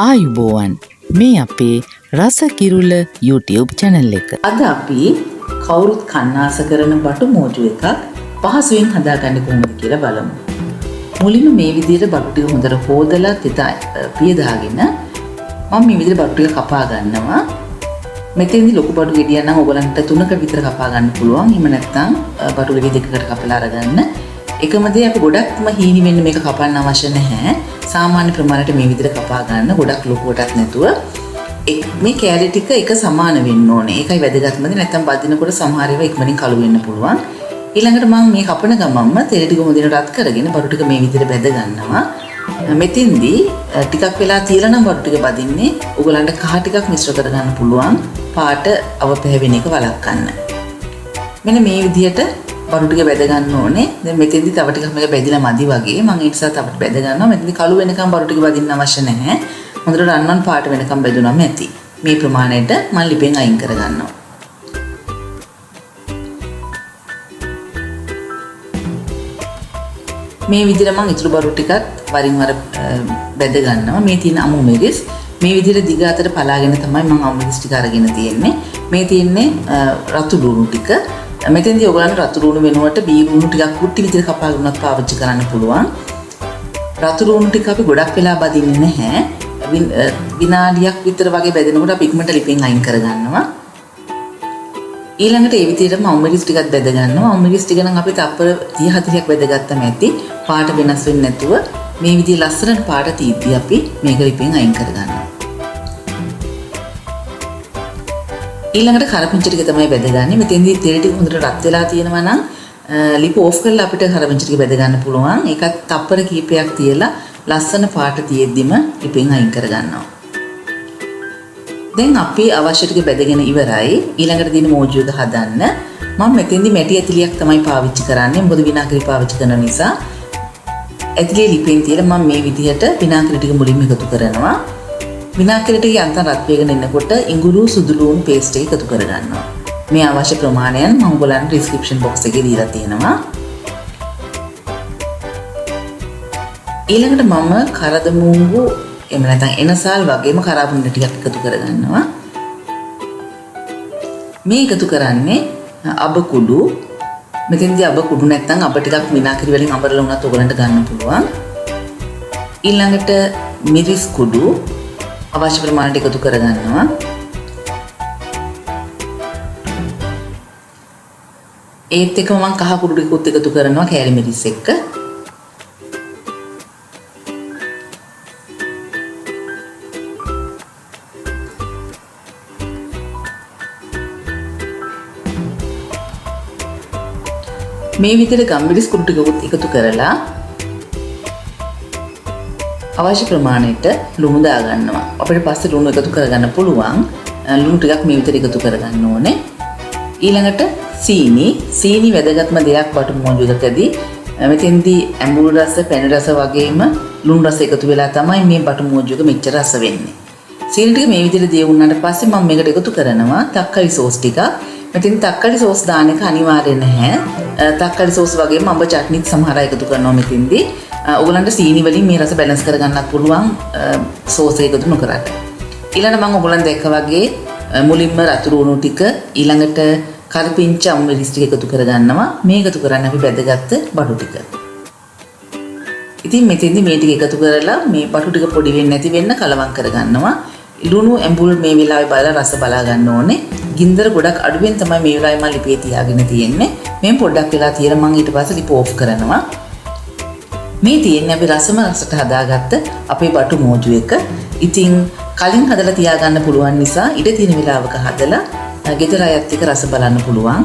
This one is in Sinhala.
ආයුබෝවන් මේ අපේ රස කිරුල YouTube channel එක. අද අපි කවුරුත් කන්නාස කරන බටු මෝජු එකක් පහසුවෙන් හදාගන්න කොහොමද කියලා බලමු. මුලින්ම මේ විදිහට බටු ටික හොඳට හොදලා පියදාගෙන මම මේ විදිහට බටු ටික කපා ගන්නවා. මෙතෙන්දි ලොකු බටු ගෙඩියක් නම් ඔයගලන්ට 3ක විතර කපා ගන්න පුළුවන්. එහෙම නැත්නම් බටු ගෙඩි 2කට කපලා අරගන්න. එකම දේ අපි ගොඩක්ම හීනි වෙන්න මේක කපන්න අවශ්‍ය නැහැ. සාමාන්‍ය ප්‍රමාණයට මේ විදිහට කපා ගන්න ගොඩක් ලොකුවටත් නැතුව මේ කැලි ටික එක සමාන වෙන්න ඕනේ. ඒකයි වැදගත්ම දේ. නැත්නම් බදිනකොට සමහර ඒවා ඉක්මනින් කළු වෙන්න පුළුවන්. ඊළඟට මම මේ කපන ගමන්ම තෙල ටික හොඳින් රත් කරගෙන බටු ටික මේ විදිහට බැද ගන්නවා. මෙතෙන්දී ටිකක් වෙලා තියලා නම් බටු ටික බදින්නේ ඔයගලන්ට කහ ටිකක් මිශ්‍ර කර ගන්න පුළුවන්. පාට අවපැහැවෙන එක වළක්වන්න. මෙන්න මේ විදිහට බටු ටික බැද ගන්න ඕනේ. දැන් මෙතෙන්දි තව ටිකක් මේක බැදිලා මදි වගේ. මම ඒ නිසා තව බැද ගන්නවා. මෙතෙන්දි කළු වෙනකම් බටු ටික බදින්න අවශ්‍ය නැහැ. හොඳට රන්වන් පාට වෙනකම් බැදුනම ඇති. මේ ප්‍රමාණයට මම ලිපෙන් අයින් කර ගන්නවා. මේ විදිහට මම ඉතුරු බටු ටිකත් වරින් වර බැද ගන්නවා. මේ තියෙන අමු මිරිස් මේ විදිහට දිග අතට පලාගෙන තමයි මම අමු මිරිස් ටික අරගෙන තියෙන්නේ. මේ තියෙන්නේ රතු ලුණු ටික. මෙතෙන්දී ඔයගලන්ට රතු ලුණු වෙනුවට බී ලුණු ටිකක් කුට්ටි විදිහට කපා ගන්නත් පාවිච්චි කරන්න පුළුවන්. රතු ලුණු ටික අපි ගොඩක් වෙලා බදින්නේ නැහැ. විනාඩියක් විතර වගේ බැදෙනකොට අපි ඉක්මනට ලිපෙන් අයින් කර ගන්නවා. ඊළඟට ඒ විදිහටම අමුමිරිස් ටිකක් බැද ගන්නවා. අමුමිරිස් ටික නම් අපි තප්පර 30 40ක් බැදගත්තම ඇති. පාට වෙනස් වෙන්නේ නැතුව මේ විදිහ ලස්සනට පාට තීද්දි අපි මේක ලිපෙන් අයින් කර ගන්නවා. ඊළඟට කරපිංච ටික තමයි බැදගන්නේ. මෙතෙන්දී තෙල් ටික හොඳට රත් වෙලා තියෙනවා නම් ලිප ඕෆ් කරලා අපිට කරපිංච ටික බැද ගන්න පුළුවන්. ඒකත් තප්පර කීපයක් තියලා ලස්සන පාට තියෙද්දිම ලිපෙන් අයින් කර ගන්නවා. දැන් අපි අවශ්‍ය ටික බැදගෙන ඉවරයි. ඊළඟට දින මෝජු එක හදන්න. මම මෙතෙන්දි මැටි ඇතිලියක් තමයි පාවිච්චි කරන්නේ. මොකද විනාගිරි පාවිච්චි කරන නිසා. ඇතිලිය ලිපෙන් තියලා මම මේ විදිහට විනාගිරි ටික මුලින්ම එකතු කරනවා. විනාගිරි ටික යන්තම් රත් වෙගෙන ඉන්නකොට ඉඟුරු සුදු ලුණු පේස්ට් එක එකතු කර ගන්නවා. මේ අවශ්‍ය ප්‍රමාණයන් මම ඔයගලන්ට ඩිස්ක්‍රිප්ෂන් බොක්ස් එකේ දීලා තියෙනවා. ඊළඟට මම කරද මූංගු එහෙම නැත්නම් එනසාල් වගේම කරාබුණු ටිකක් එකතු කර ගන්නවා. මේ එකතු කරන්නේ අබ කුඩු. මෙතෙන්දී අබ කුඩු නැත්නම් අබ ටිකක් විනාගිරි වලින් අඹරලා උනත් ඔයගලන්ට ගන්න පුළුවන්. ඊළඟට මිරිස් කුඩු අවශ්‍ය ප්‍රමාණයට එකතු කර ගන්නවා. ඒත් එක්කම මම කහ කුඩු ටිකත් එකතු කරනවා කෑලි මිරිස් එක්ක. මේ විදිහට ගම්මිරිස් කුඩු ටිකකුත් එකතු කරලා අවශ්‍ය ප්‍රමාණයට ලුණු දා ගන්නවා. අපිට පස්සේ ලුණු එකතු කරගන්න පුළුවන්. ලුණු ටිකක් මේ විදිහට එකතු කරගන්න ඕනේ. ඊළඟට සීනි වැදගත්ම දෙයක් බටු මෝජු එකකදී. මෙතෙන්දී ඇඹුල් රස, පැණි රස වගේම ලුණු රස එකතු වෙලා තමයි මේ බටු මෝජු එක මෙච්චර රස වෙන්නේ. සීනි ටික මේ විදිහට දිය වුණාට පස්සේ මම මේකට එකතු කරනවා තක්කලි සෝස් ටිකක්. මෙතෙන් තක්කලි සෝස් දාන එක අනිවාර්ය නැහැ. තක්කලි සෝස් වගේම අඹ චට්නිත් සමහර අය එකතු කරනවා මෙතෙන්දී. ඔයගලන්ට සීනි වලින් මේ රස බැලන්ස් කරගන්නත් පුළුවන් සෝස් එක එකතු නොකරට. ඊළඟට මම ඔයගලන් දැක්ක වගේ මුලින්ම රතු ලුණු ටික ඊළඟට කරපිංච අමුමිරිස් ටික එකතු කරගන්නවා. මේ එකතු කරන්නේ අපි බැදගත්ත බටු ටික. ඉතින් මෙතෙන්දී මේ ටික එකතු කරලා මේ බටු ටික පොඩි වෙන්නේ නැති වෙන්න කලවම් කරගන්නවා. ලුණු ඇඹුල් මේ වෙලාවේ බලලා රස බලා ගන්න ඕනේ. ගින්දර ගොඩක් අඩුවෙන් තමයි මේ වෙලාවේ මම ලිපේ තියාගෙන තියෙන්නේ. මේ පොඩ්ඩක් වෙලා තියලා මම ඊට පස්සේ ලිප ඕෆ් කරනවා. මේ තියෙන්නේ අපි රසම රසට හදාගත්ත අපේ බටු මෝජු එක. ඉතින් කලින් හදලා තියාගන්න පුළුවන් නිසා ඉඩ තියෙන වෙලාවක හදලා ගෙදර අයත් එක්ක රස බලන්න පුළුවන්.